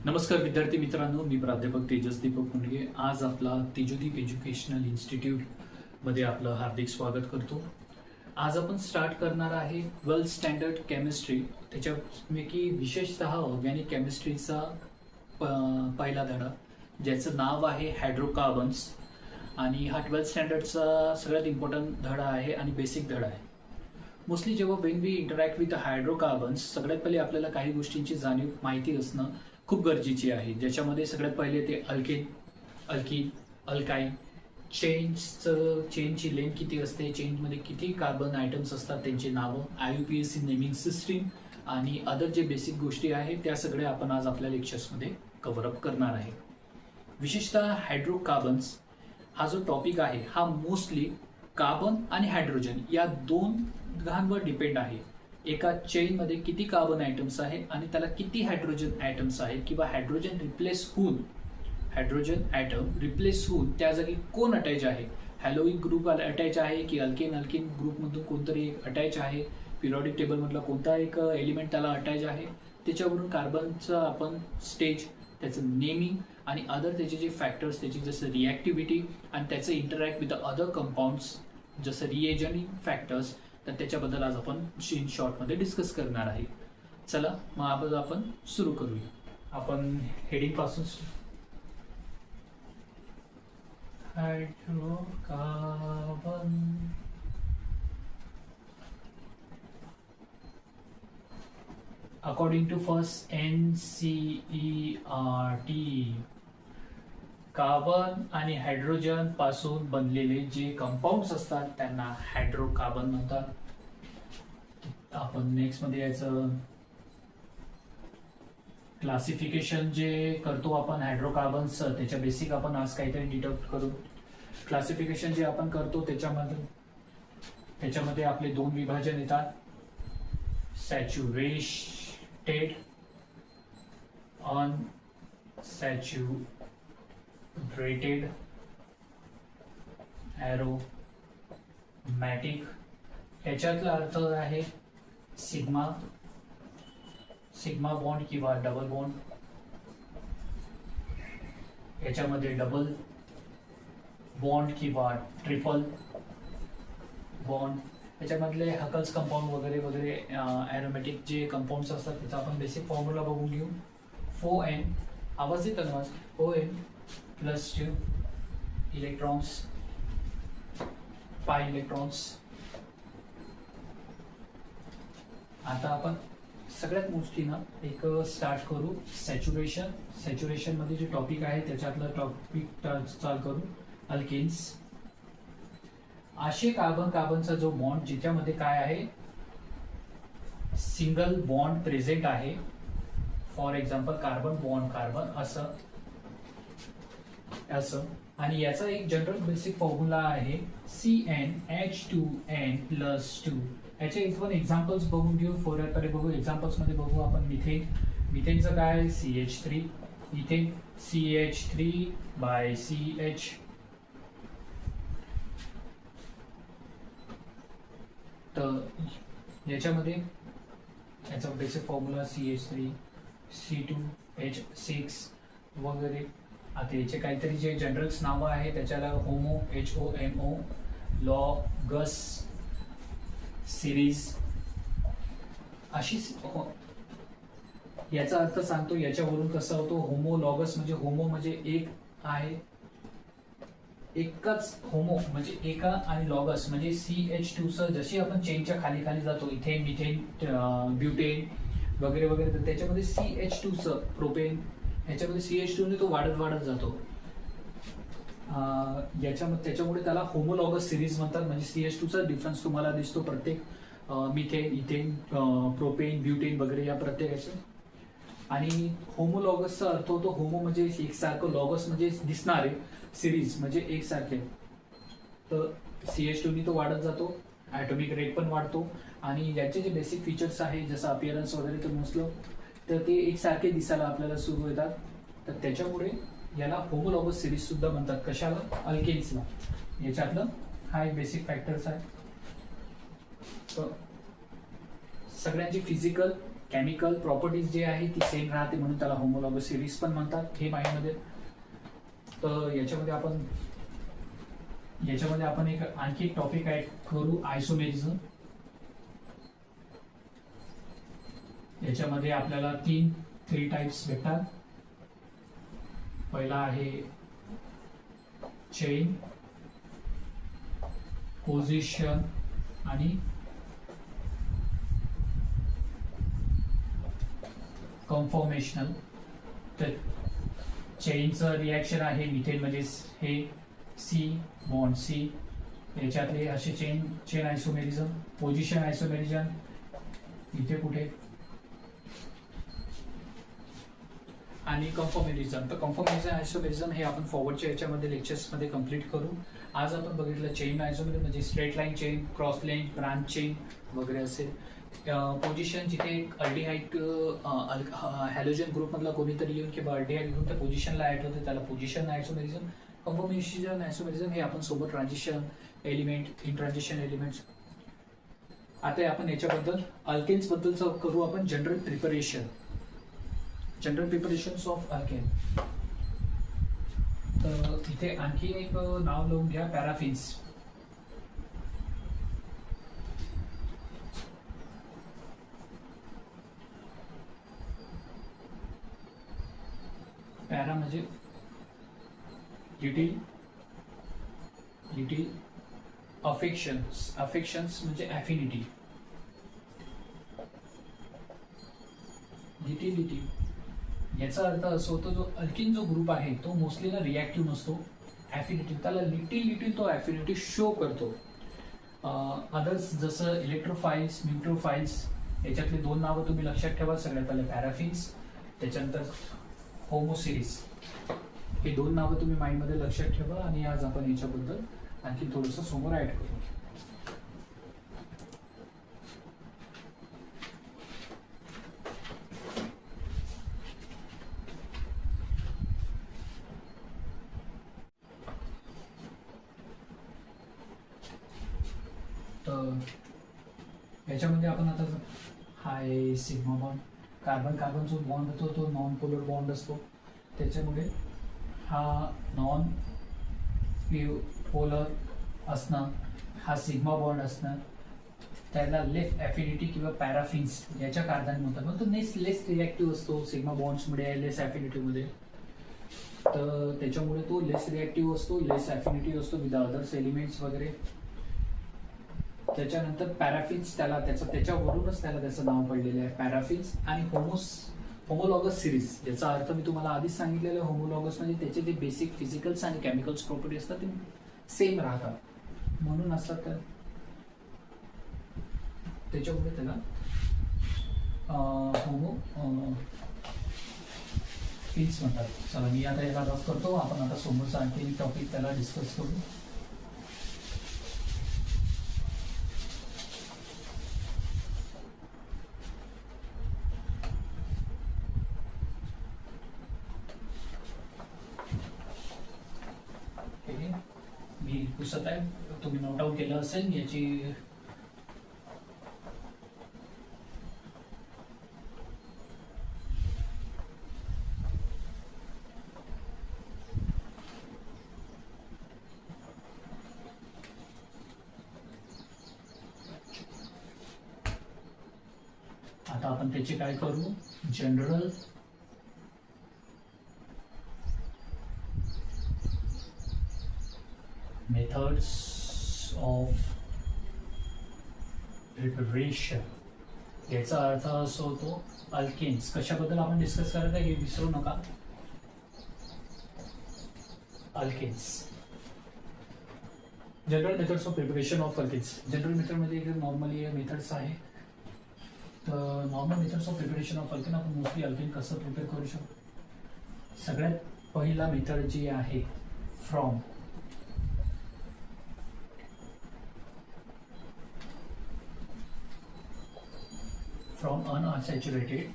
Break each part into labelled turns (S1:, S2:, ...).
S1: नमस्कार विद्यार्थी मित्रांनो, मी प्राध्यापक तेजस दीपक मुंडगे. आज आपला तेजोदीप एज्युकेशनल इन्स्टिट्यूट मध्ये आपलं हार्दिक स्वागत करतो. आज आपण स्टार्ट करणार आहे 12th स्टँडर्ड केमिस्ट्री. त्याच्यापैकी विशेषतः ऑर्गॅनिक केमिस्ट्रीचा पहिला धडा, ज्याचं नाव आहे हायड्रोकार्बन्स. आणि हा 12th स्टँडर्डचा सगळ्यात इम्पॉर्टंट धडा आहे आणि बेसिक धडा आहे. मोस्टली जेव्हा when we interact with hydrocarbons, सगळ्यात पहिले आपल्याला काही गोष्टींची जाणीव माहिती असणं खूप गरजेची आहे. ज्याच्यामध्ये सगळ्यात पहिले ते अल्कीन, अल्काईन, चेनची लेंथ किती असते, चेनमध्ये किती कार्बन आयटम्स असतात, त्यांची नावं, IUPAC नेमिंग सिस्टीम आणि अदर जे बेसिक गोष्टी आहेत त्या सगळ्या आपण आज आपल्या लेक्चर्समध्ये कव्हर अप करणार आहे. विशेषतः हायड्रोकार्बन्स हा जो टॉपिक आहे हा मोस्टली कार्बन आणि हायड्रोजन या दोघांवर डिपेंड आहे. एका चेनमध्ये किती कार्बन आयटम्स आहे आणि त्याला किती हायड्रोजन आयटम्स आहेत, किंवा हायड्रोजन ॲटम रिप्लेस होऊन त्या जागी कोण अटॅच आहे, हॅलोइक ग्रुप अटॅच आहे की अल्केन ग्रुपमधून कोणतरी एक अटॅच आहे, पिरियॉडिक टेबलमधला कोणता एक एलिमेंट त्याला अटॅच आहे, त्याच्यावरून कार्बनचं आपण स्टेज, त्याचं नेमिंग आणि अदर त्याचे जे फॅक्टर्स, त्याची जसं रिॲक्टिव्हिटी आणि त्याचं interact with the other compounds जसं रिएजनिंग फॅक्टर्स, तर त्याच्याबद्दल आज आपण इन शॉर्टमध्ये डिस्कस करणार आहे. चला मग आपण सुरू करूया. आपण हेडिंग पासून hydrocarbon according to first NCERT, carbon आणि हायड्रोजन पासून बनलेले जे कंपाऊंड्स असतात त्यांना हायड्रोकार्बन म्हणतात. आपण नेक्स्ट मध्ये याचं क्लासिफिकेशन जे करतो आपण हायड्रोकार्बन्सचं, त्याच्या बेसिक आपण आज काहीतरी डिटेक्ट करू. क्लासिफिकेशन जे आपण करतो त्याच्यामध्ये आपले दोन विभाजन येतात, सॅच्युरेटेड, अनसॅच्युरेटेड, ॲरोमॅटिक. याच्यातला अर्थ आहे सिग्मा बॉन्ड किंवा डबल बॉन्ड. याच्यामध्ये डबल बॉन्ड किंवा ट्रिपल बॉन्ड. याच्यामधले हकल्स कंपाऊंड वगैरे वगैरे ॲरोमॅटिक जे कंपाऊंड्स असतात त्याचा आपण बेसिक फॉर्म्युला बघून घेऊ. 4n, आवाज येत ना, 4n+2 इलेक्ट्रॉन्स, 5 इलेक्ट्रॉन्स. आता आपण सगळ्यात मोस्टली एक स्टार्ट करू सॅच्युरेशन मध्ये जे टॉपिक आहे त्याच्यातलं टॉपिक चालू करू. अल्केन्स, असे कार्बनचा जो बॉन्ड ज्याच्यामध्ये काय आहे, सिंगल बॉन्ड प्रेझेंट आहे. फॉर एक्झाम्पल कार्बन असं आणि याचा एक जनरल बेसिक फॉर्म्युला आहे CnH2n+2. याचे पण एक्झाम्पल्स बघून घेऊ. फोरकडे बघू, एक्झाम्पल्स मध्ये बघू आपण. मिथेनचं काय, CH3, इथेन CH3/CH. तर याच्यामध्ये याचा बेसिक फॉर्म्युला CH3, C2H6 वगैरे. आता याचे काहीतरी जे जनरल्स नावं आहे त्याच्याला HOMO, लॉगस सिरीज अशी. याचा अर्थ सांगतो याच्यावरून कसा होतो. होमोलॉगस म्हणजे होमो म्हणजे एक आहे, एकच होमो म्हणजे एका, आणि लॉगस म्हणजे CH2 जशी आपण चेनच्या खाली जातो, इथेन, मिथेन, ब्युटेन वगैरे वगैरे, तर त्याच्यामध्ये CH2 प्रोपेन, याच्यामध्ये CH2 ने तो वाढत जातो. त्याच्यामुळे त्याला होमोलॉगस सिरीज म्हणतात. म्हणजे CH2 डिफरन्स तुम्हाला दिसतो प्रत्येक मिथेन, इथेन, प्रोपेन, ब्युटेन वगैरे या प्रत्येकाचे. आणि होमोलॉगसचा अर्थ होतो, होमो म्हणजे एकसारखं, लॉगस म्हणजे दिसणारे, सिरीज म्हणजे एकसारखे. तर CH2 ने तो वाढत जातो, ॲटॉमिक रेट पण वाढतो आणि याचे जे बेसिक फीचर्स आहे जसं अपिअरन्स वगैरे तर मोस्टलं तर ते एकसारखे दिसायला आपल्याला सुरू येतात. तर त्याच्यामुळे याला होमोलॉगस सिरीज सुद्धा म्हणतात. कशाला, अल्केन्सला. याच्यातलं हा एक बेसिक फॅक्टर्स आहे. सगळ्यांची फिजिकल केमिकल प्रॉपर्टीज जे आहे ती सेम राहते म्हणून त्याला होमोलॉगस सिरीज पण म्हणतात हे माहितीमध्ये. तर याच्यामध्ये आपण एक आणखी एक टॉपिक ऍड करू, आयसोमेरिझम. याच्यामध्ये आपल्याला थ्री टाइप्स भेटतात. पहिला आहे चेन, पोझिशन आणि कन्फॉर्मेशनल. तर चेनचं रिॲक्शन आहे मिथेन म्हणजे हे सी बॉन्ड सी, याच्यातले असे चेन आयसोमेरिझम. पोझिशन आयसोमेरिझम इथे कुठे, आणि कन्फॉर्मेलिझम. तर कन्फॉर्मेलिझम आयसोमेरिझम हे आपण फॉरवर्डच्या याच्यामध्ये लेक्चर्समध्ये कंप्लीट करू. आज आपण बघितलं चेन आयसोमेरिझम म्हणजे straight line chain, cross line, branch chain वगैरे असेल. पोझिशन जिथे अल्डिहाइड हॅलोजन ग्रुपमधला कोणीतरी येऊन किंवा अल्डिहाइड घेऊन त्या पोझिशनला ऍड होते त्याला पोझिशन आयसोमेरिझम. कन्फॉर्मेशन आयसोमेरिझम हे आपण सोबत transition element, in transition elements. आता आपण याच्याबद्दल अल्केन्स बद्दल करू आपण जनरल प्रिपरेशन्स ऑफ अल्केन. तर इथे आणखी एक नाव लिहून घ्या, पॅराफिन्स. पॅरा म्हणजे लिटिल अफेक्शन्स म्हणजे ॲफिनिटी. लिटिल याचा अर्थ असं होतो जो अल्किन जो ग्रुप आहे तो मोस्टली ना रिॲक्टिव्ह नसतो, ॲफिनिटी त्याला लिटिल तो ॲफिनिटी शो करतो. अदर्स जसं इलेक्ट्रोफाइल्स, न्यूट्रोफाइल्स, याच्यातली दोन नावं तुम्ही लक्षात ठेवा. सगळ्यात पहिले पॅराफिन्स, त्याच्यानंतर होमोसिरीज. हे दोन नावं तुम्ही माइंडमध्ये लक्षात ठेवा आणि आज आपण याच्याबद्दल आणखी थोडंसं समोर ऍड करू. तर याच्यामध्ये आपण आता हाय सिग्मा बॉन्ड, कार्बन जो बॉन्ड होतो तो नॉन पोलर बॉन्ड असतो. त्याच्यामुळे हा नॉन पोलर असणं, हा सिग्मा बॉन्ड असणं, त्याला लेस ॲफिनिटी किंवा पॅराफिन्स याच्या कारणाने म्हणतात. पण तो लेस रिॲक्टिव्ह असतो सिग्मा बॉन्ड्समुळे, लेस ॲफिनिटीमध्ये. तर त्याच्यामुळे तो लेस रिॲक्टिव्ह असतो, लेस ॲफिनिटी असतो विथ अदर्स एलिमेंट्स वगैरे. त्याच्यानंतर पॅराफिन्स, त्याच्यावरूनच त्याचं नाव पडलेलं आहे पॅराफिन्स. आणि होमोलॉगस सिरीज, याचा अर्थ मी तुम्हाला आधीच सांगितलेलं आहे. होमोलॉगस म्हणजे त्याचे जे बेसिक फिजिकल्स आणि केमिकल्स प्रॉपर्टी असतात ते सेम राहतात म्हणून असतात. तर त्याच्यामुळे त्याला होमोफिल्स म्हणतात. चला मी आता याला रफ करतो. आपण आता समोरचा आणखी टॉपिक त्याला डिस्कस करू. मी पुसत आहे, तुम्ही नोट आउट केलं असेल याची. आता आपण त्याचे काय करू, जनरल मेथड्स ऑफ प्रिपरेशन. याचा अर्थ असं होतो अल्केन्स. कशाबद्दल आपण डिस्कस करत आहे हे विसरू नका. Alkanes, general methods of preparation of alkanes. General मेथडमध्ये नॉर्मली मेथड्स आहे. तर normal methods of preparation of alkane, आपण मोस्टली अल्केन कसं प्रिपेअर करू शकतो. सगळ्यात पहिला मेथड जी आहे फ्रॉम अनसॅच्युरेटेड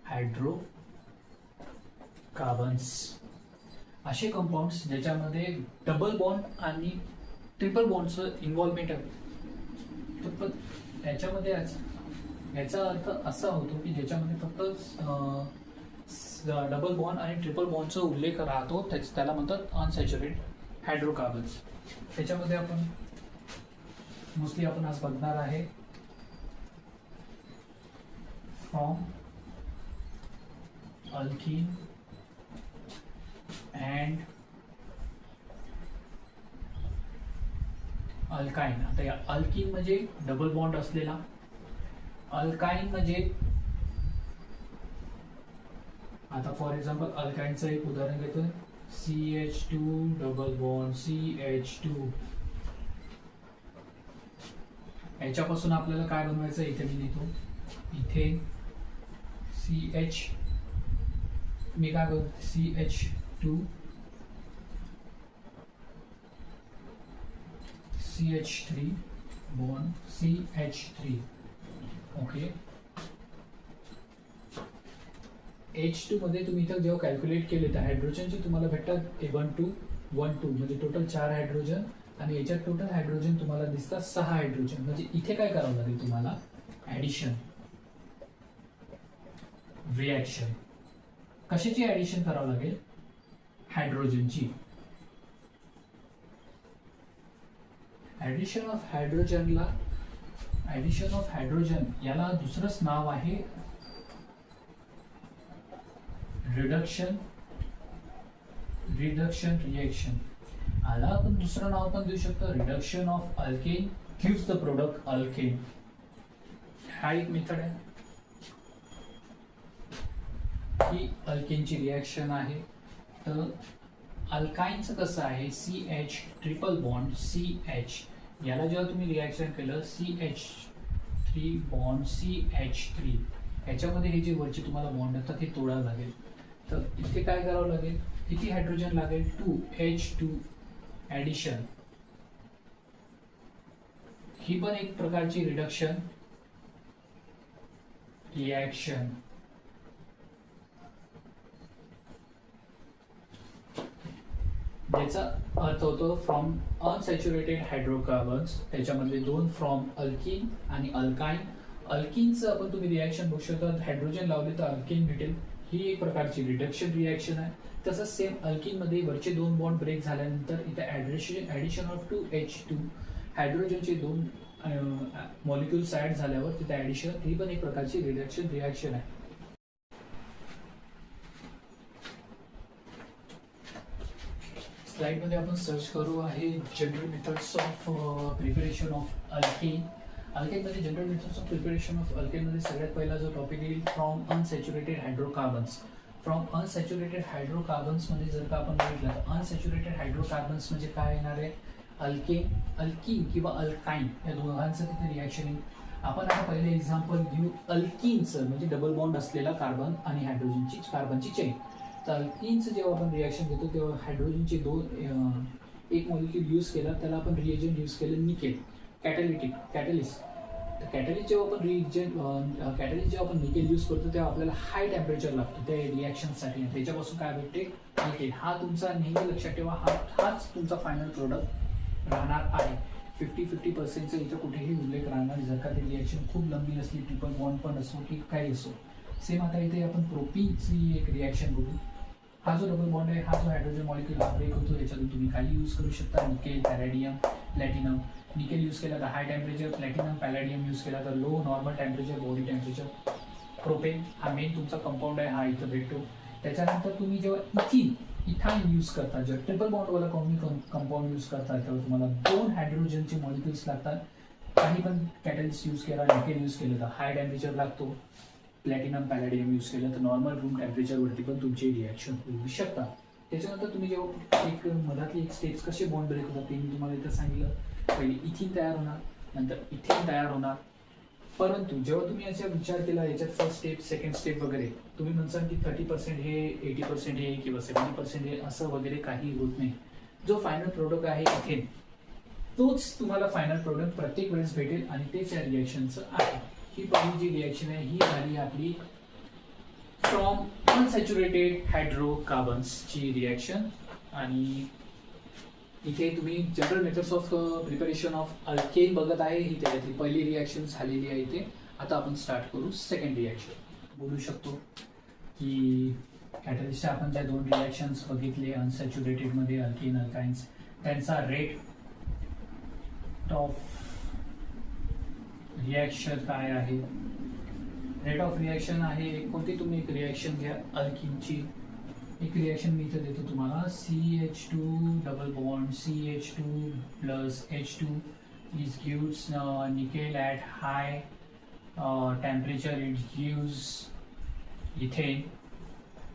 S1: हायड्रोकार्बन्स, असे कंपाऊंड्स ज्याच्यामध्ये डबल बॉन्ड आणि ट्रिपल बॉन्डचं इन्व्हॉल्वमेंट आहे. पण त्याच्यामध्ये याचा अर्थ असा होतो की ज्याच्यामध्ये फक्त डबल बॉन्ड आणि ट्रिपल बॉन्डचा उल्लेख राहतो, त्याला म्हणतात अनसॅच्युरेटेड हायड्रोकार्बन्स. त्याच्यामध्ये आपण मोस्टली आपण आज बघणार आहे फ्रॉम अल्कीन अँड अल्काइन. आता या अल्कीन म्हणजे डबल बॉन्ड असलेला, अल्काइन म्हणजे आता फॉर एक्झाम्पल अल्काइनचं एक उदाहरण घेतो, CH2 डबल बॉन्ड CH2. याच्यापासून आपल्याला काय बनवायचं इथे मी लिहितो, इथे CH, मी काय करतो CH2 CH3 bond CH3. Okay, H2 मध्ये तुम्ही इथं जेव्हा कॅल्क्युलेट केले तर हायड्रोजनचे तुम्हाला भेटतात 1 2 म्हणजे टोटल 4 हायड्रोजन, आणि याच्यात टोटल हायड्रोजन तुम्हाला दिसतात 6 हायड्रोजन. म्हणजे इथे काय करावं लागेल तुम्हाला, ऍडिशन रिॲक्शन. कशाची ऍडिशन करावं लागेल, हायड्रोजनची. ऍडिशन ऑफ हायड्रोजन याला दुसरंच नाव आहे रिडक्शन रिएक्शन. याला आपण दुसरं नाव पण देऊ शकतो, reduction of alkane gives the product alkane. हा एक मेथड आहे. ही अल्केनची रिॲक्शन आहे. तर अल्काइनचं कसं आहे, CH ट्रिपल बॉन्ड CH, याला जेव्हा तुम्ही रिॲक्शन केलं CH3 बॉन्ड CH3, याच्यामध्ये हे जे वरचे तुम्हाला बॉन्ड असतात हे तोडावं लागेल. तर इथे काय करावं लागेल, किती हायड्रोजन लागेल, 2H2 ऍडिशन. ही पण एक प्रकारची रिडक्शन रिॲक्शन. याचा अर्थ होतो फ्रॉम अनसॅच्युरेटेड हायड्रोकार्बन्स, त्याच्यामधले 2 फ्रॉम अल्कीन आणि अल्काइन. अल्कीनचं आपण तुम्ही रिॲक्शन बघू शकता, हायड्रोजन लावले तर अल्कीन भेटेल. ही एक प्रकारची रिडक्शन रिॲक्शन आहे. तसंच सेम अल्कीन मध्ये वरचे 2 बॉन्ड ब्रेक झाल्यानंतर इथे ऍडिशन ऑफ 2H2 हायड्रोजनचे 2 मॉलिक्युल्स ऍड झाल्यावर तिथे ऍडिशन, ही पण एक प्रकारची रिडक्शन रिॲक्शन आहे. स्लाइड मध्ये आपण सर्च करू आहे general methods of preparation of alkane. अल्केनमध्ये general methods of preparation of अल्केनमध्ये सगळ्यात पहिला जो टॉपिक येईल from unsaturated hydrocarbons. From unsaturated hydrocarbons मध्ये जर का आपण बघितलं तर अनसॅच्युरेटेड हायड्रोकार्बन्स म्हणजे काय येणार आहे, अल्कीन किंवा अल्काइन या दोघांचं तिथे रिॲक्शन येईल. आपण आता पहिले एक्झाम्पल घेऊ अल्कीनचं, म्हणजे डबल बॉन्ड असलेला कार्बन आणि हायड्रोजनची कार्बनची चेन. तर अल्कीनचं जेव्हा आपण रिॲक्शन घेतो तेव्हा हायड्रोजनचे एक मॉलिक्यूल यूज केला, त्याला आपण रिएजंट यूज केलं निकेल, कॅटलिस्ट. तर कॅटलिस्ट जेव्हा आपण निकेल यूज करतो तेव्हा आपल्याला हाय टेम्परेचर लागतो त्या रिॲक्शनसाठी. त्याच्यापासून काय भेटते, निकेल. हा तुमचा नेहमी लक्षात ठेवा, हाच तुमचा फायनल प्रोडक्ट राहणार आहे. 50-50% इथं कुठेही उल्लेख राहणार जर का ती रिॲक्शन खूप लंबी असली, ट्रिपल बॉन्ड पण असो की काही असो. सेम आता इथे आपण प्रोपीनची एक रिॲक्शन बघू. हा जो डबल बॉन्ड आहे, हा जो हायड्रोजन मॉलिक्यूल हा ब्रेक होतो, याच्यातून तुम्ही काही यूज करू शकता, निकेल, पॅलेडियम, प्लॅटिनम. निकेल यूज केला तर हाय टेम्परेचर, प्लॅटिनम पॅलेडियम यूज केला तर low normal temperature, body temperature. Propane हा मेन तुमचा कंपाऊंड आहे, हा इथं भेटतो. त्याच्यानंतर तुम्ही जेव्हा इथाइन यूज करता, जेव्हा ट्रिपल बॉन्डवाला कंपाऊंड यूज करता, तेव्हा तुम्हाला 2 हायड्रोजनचे मॉलिक्युल्स लागतात. काही पण कॅटलिस्ट यूज केला, निकेल यूज केलं तर हाय टेम्परेचर लागतो. प्लॅटिनम पॅलेडियम यूज केलं तर नॉर्मल रूम टेम्परेचरवरती पण तुमची रिॲक्शन होऊ शकतात. त्याच्यानंतर तुम्ही जेव्हा एक मधातली एक स्टेप्स कसे बॉन्ड ब्रेक होतात ते मी तुम्हाला इथं सांगितलं. पहिले इथिन तयार होणार, नंतर इथेन तयार होणार. परंतु जेव्हा तुम्ही याचा विचार केला, याच्यात फर्स्ट स्टेप, सेकंड स्टेप वगैरे, तुम्ही म्हणसाल की 30% हे, 80% हे किंवा 70% हे, असं वगैरे काही होत नाही. जो फायनल प्रोडक्ट आहे इथेन, तोच तुम्हाला फायनल प्रोडक्ट प्रत्येक वेळेस भेटेल आणि तेच या रिॲक्शनचं आहे. ही पहिली जी रिॲक्शन आहे ही झाली आपली फ्रॉम अनसॅच्युरेटेड हायड्रोकार्बन्सची रिॲक्शन. आणि इथे तुम्ही general methods of preparation of alkane बघत आहे, ही त्याच्यातली पहिली रिॲक्शन झालेली आहे इथे. आता आपण स्टार्ट करू सेकंड रिॲक्शन. बोलू शकतो की कॅटलिस्ट आपण ज्या दोन रिॲक्शन्स बघितले अनसॅच्युरेटेड मध्ये अल्किन अल्काइन्स, त्यांचा रेट ऑफ रिॲक्शन काय आहे. रेट ऑफ रिॲक्शन आहे कोणती, तुम्ही एक रिॲक्शन घ्या अल्किनची. एक रिॲक्शन मी इथे देतो तुम्हाला, CH2 double bond CH2 plus H2 is gives nickel at high temperature, it gives ethane.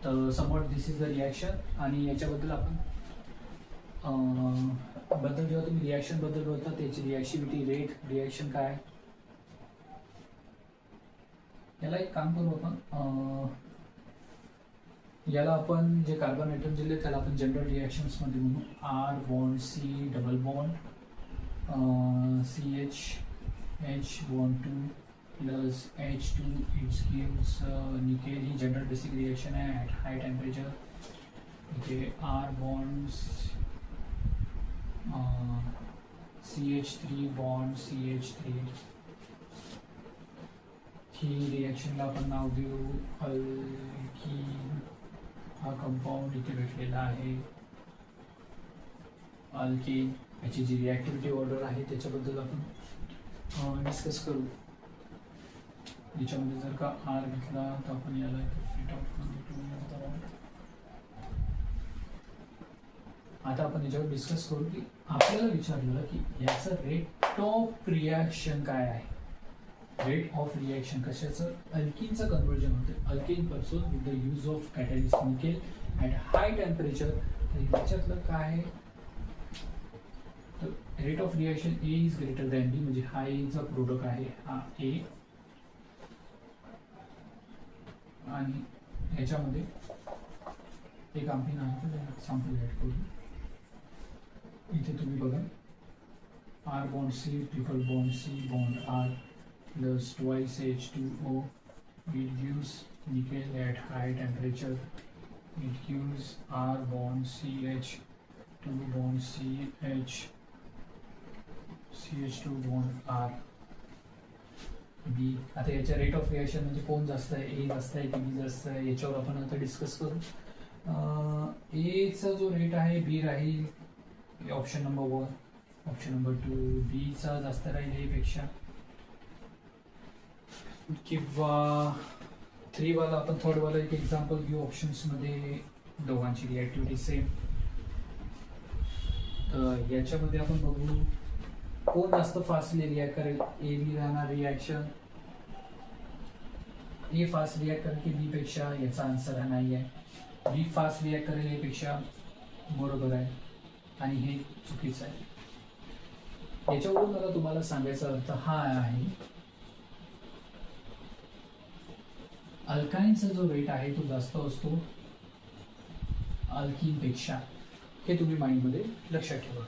S1: तर समोर दिस इज द रिॲक्शन. आणि याच्याबद्दल आपण जेव्हा तुम्ही रिॲक्शन बद्दल बोलता त्याची रिॲक्टिव्हिटी रेट, रिॲक्शन काय, याला एक काम करू आपण. याला आपण जे कार्बन आयटम दिले त्याला आपण जनरल रिॲक्शन्स मध्ये म्हणू. R bond C double bond CH bond 2 plus H2 it's gives nickel. He general basic reaction आहे ॲट हाय टेम्परेचर. इथे R bond CH3 bond CH3. ही रिॲक्शनला आपण नाव देऊ अल्कीन. हा कंपाऊंड इथे भेटलेला आहे अल्कीन. याची जी रिॲक्टिव्हिटी ऑर्डर आहे त्याच्याबद्दल आपण डिस्कस करू. याच्यामध्ये जर का R घेतला तर आपण याला फिट ऑफ करू. आता आपण याच्यावर डिस्कस करू की आपल्याला विचारलं की याचं रेट ऑफ रिॲक्शन काय आहे. रेट ऑफ रिॲक्शन कशाचं, अल्किनचं कन्वर्जन होतं अल्किन पासून with the use of catalyst nickel at high temperature. तर याच्यातलं काय आहे, तर rate of reaction A is greater than B, म्हणजे हा Aचा प्रोडक्ट आहे हा A. आणि याच्यामध्ये एक आपण एक्झाम्पल ॲड करू. इथे तुम्ही बघा R bond C triple bond C bond R plus twice H2O, it gives nickel at high temperature. It gives R bond CH2 bond CH2 bond R B. आता याच्या रेट ऑफ रिॲक्शन म्हणजे कोण जास्त आहे, A जास्त आहे की B जास्त आहे, याच्यावर आपण आता डिस्कस करू. A चा जो रेट आहे B राहील option number 1, option number 2. B चा जास्त राहील A पेक्षा. किंवा 3 वाला आपण थर्ड वाला एक एक्झाम्पल घेऊ. ऑप्शन्स मध्ये दोघांची रिॲक्टिव्हिटी सेम. तर याच्यामध्ये आपण बघू कोण जास्त फास्टली रिॲक्ट करेल. A B राहणार रिॲक्शन. A फास्ट रिॲक्ट करेल की B पेक्षा, याचा आन्सर हा नाही आहे. B फास्ट रिॲक्ट करेल A पेक्षा, बरोबर आहे, आणि हे चुकीचं आहे. याच्यावरून मला तुम्हाला सांगायचा अर्थ हा आहे, अल्काइनचा जो रेट आहे तो जास्त असतो अल्किन पेक्षा. हे तुम्ही माइंडमध्ये लक्षात ठेवा.